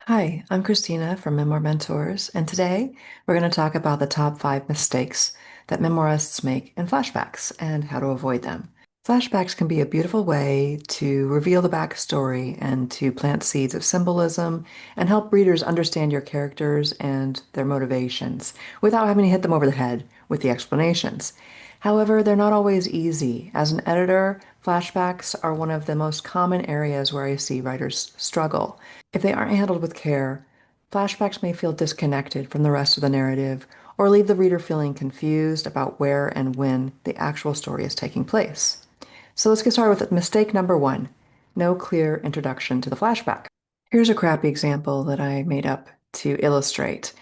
Hi, I'm Christina from Memoir Mentors, and today we're going to talk about the top 5 mistakes that memoirists make in flashbacks and how to avoid them. Flashbacks can be a beautiful way to reveal the backstory and to plant seeds of symbolism and help readers understand your characters and their motivations without having to hit them over the head with the explanations. However, they're not always easy. As an editor, flashbacks are one of the most common areas where I see writers struggle. If they aren't handled with care, flashbacks may feel disconnected from the rest of the narrative or leave the reader feeling confused about where and when the actual story is taking place. So let's get started with mistake number 1, no clear introduction to the flashback. Here's a crappy example that I made up to illustrate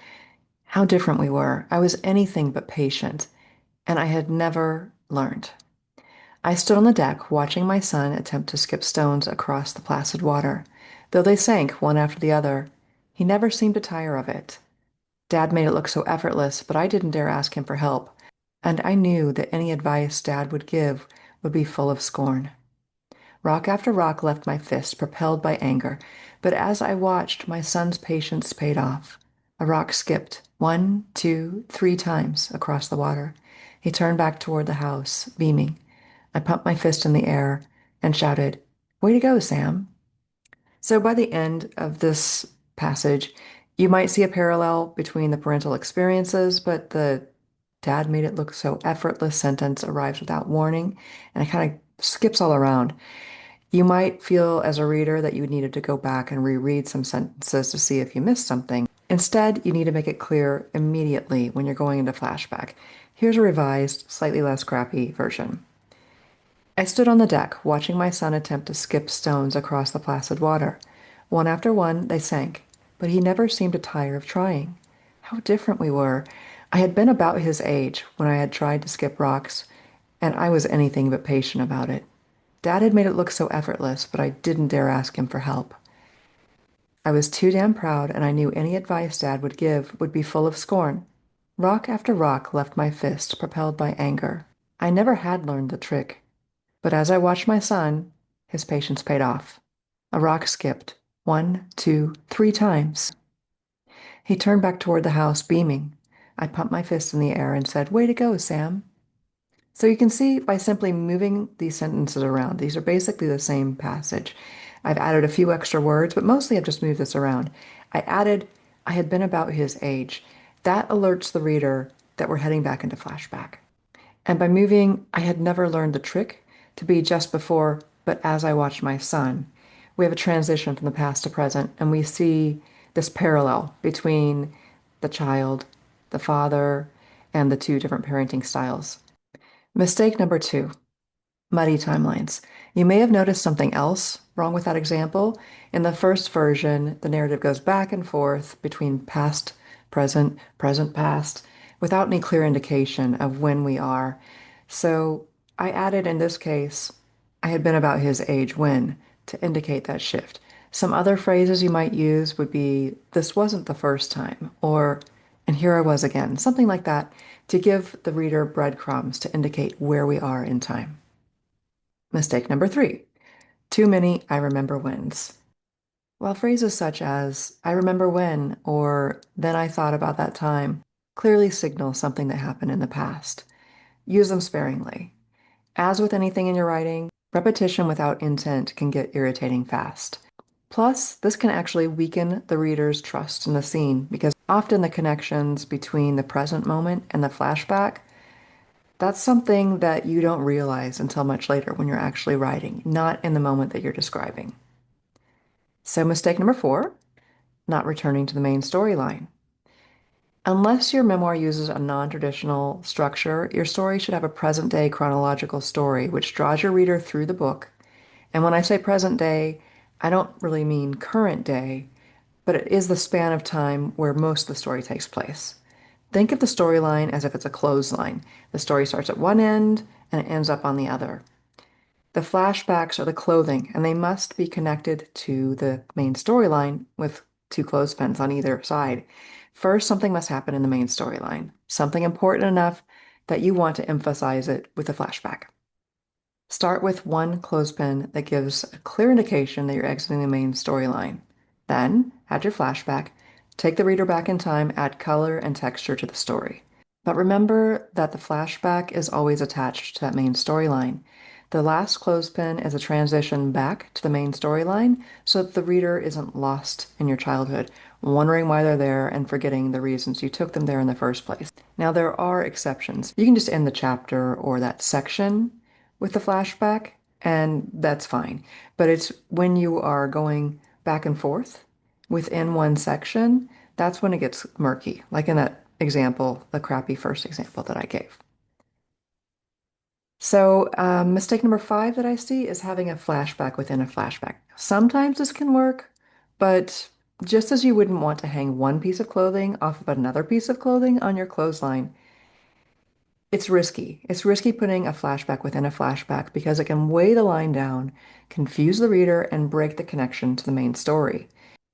how different we were. I was anything but patient, and I had never learned. I stood on the deck watching my son attempt to skip stones across the placid water. Though they sank one after the other, he never seemed to tire of it. Dad made it look so effortless, but I didn't dare ask him for help, and I knew that any advice Dad would give would be full of scorn. Rock after rock left my fist, propelled by anger, but as I watched, my son's patience paid off. A rock skipped 1, 2, 3 times across the water. He turned back toward the house, beaming. I pumped my fist in the air and shouted, "Way to go, Sam." So by the end of this passage, you might see a parallel between the parental experiences, but the "dad made it look so effortless" sentence arrives without warning, and it kind of skips all around. You might feel as a reader that you needed to go back and reread some sentences to see if you missed something. Instead, you need to make it clear immediately when you're going into flashback. Here's a revised, slightly less crappy version. I stood on the deck, watching my son attempt to skip stones across the placid water. One after one, they sank, but he never seemed to tire of trying. How different we were. I had been about his age when I had tried to skip rocks, and I was anything but patient about it. Dad had made it look so effortless, but I didn't dare ask him for help. I was too damn proud, and I knew any advice Dad would give would be full of scorn. Rock after rock left my fist, propelled by anger. I never had learned the trick. But as I watched my son, his patience paid off. A rock skipped 1, 2, 3 times. He turned back toward the house, beaming. I pumped my fist in the air and said, "Way to go, Sam." So you can see by simply moving these sentences around, these are basically the same passage. I've added a few extra words, but mostly I've just moved this around. I added, "I had been about his age." That alerts the reader that we're heading back into flashback. And by moving, "I had never learned the trick" to be just before, "but as I watched my son," we have a transition from the past to present, and we see this parallel between the child, the father, and the two different parenting styles. Mistake number 2, muddy timelines. You may have noticed something else wrong with that example. In the first version, the narrative goes back and forth between past, present, present, past, without any clear indication of when we are. So I added in this case, "I had been about his age when," to indicate that shift. Some other phrases you might use would be, "This wasn't the first time," or "and here I was again," something like that, to give the reader breadcrumbs to indicate where we are in time. Mistake number 3, too many "I remember whens." While phrases such as "I remember when" or "then I thought about that time" clearly signal something that happened in the past, use them sparingly. As with anything in your writing, repetition without intent can get irritating fast. Plus, this can actually weaken the reader's trust in the scene because often the connections between the present moment and the flashback, that's something that you don't realize until much later when you're actually writing, not in the moment that you're describing. So, mistake number 4, not returning to the main storyline. Unless your memoir uses a non-traditional structure, your story should have a present-day chronological story which draws your reader through the book. And when I say present day, I don't really mean current day, but it is the span of time where most of the story takes place. Think of the storyline as if it's a clothesline. The story starts at one end and it ends up on the other. The flashbacks are the clothing, and they must be connected to the main storyline with two clothespins on either side. First, something must happen in the main storyline, something important enough that you want to emphasize it with a flashback. Start with one clothespin that gives a clear indication that you're exiting the main storyline. Then had your flashback, take the reader back in time, add color and texture to the story. But remember that the flashback is always attached to that main storyline. The last clothespin is a transition back to the main storyline so that the reader isn't lost in your childhood, wondering why they're there and forgetting the reasons you took them there in the first place. Now, there are exceptions. You can just end the chapter or that section with the flashback, and that's fine. But it's when you are going back and forth within one section, that's when it gets murky, like in that example, the crappy first example that I gave. So, mistake number five that I see is having a flashback within a flashback. Sometimes this can work, but just as you wouldn't want to hang one piece of clothing off of another piece of clothing on your clothesline, it's risky. It's risky putting a flashback within a flashback because it can weigh the line down, confuse the reader, and break the connection to the main story.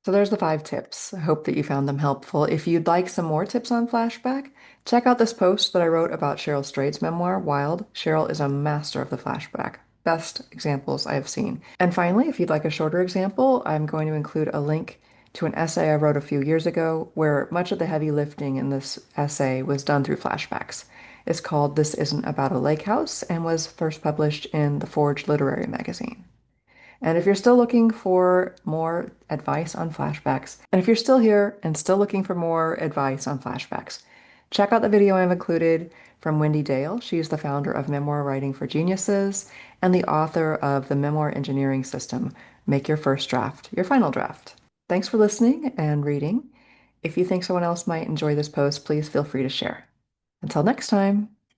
So there's the five tips. I hope that you found them helpful. If you'd like some more tips on flashback, check out this post that I wrote about Cheryl Strayed's memoir, Wild. Cheryl is a master of the flashback. Best examples I have seen. And finally, if you'd like a shorter example, I'm going to include a link to an essay I wrote a few years ago where much of the heavy lifting in this essay was done through flashbacks. It's called This Isn't About a Lake House and was first published in the Forge Literary magazine. And if you're still looking for more advice on flashbacks, and if you're still here and still looking for more advice on flashbacks, check out the video I've included from Wendy Dale. She's the founder of Memoir Writing for Geniuses and the author of the Memoir Engineering System, Make Your First Draft, Your Final Draft. Thanks for listening and reading. If you think someone else might enjoy this post, please feel free to share. Until next time.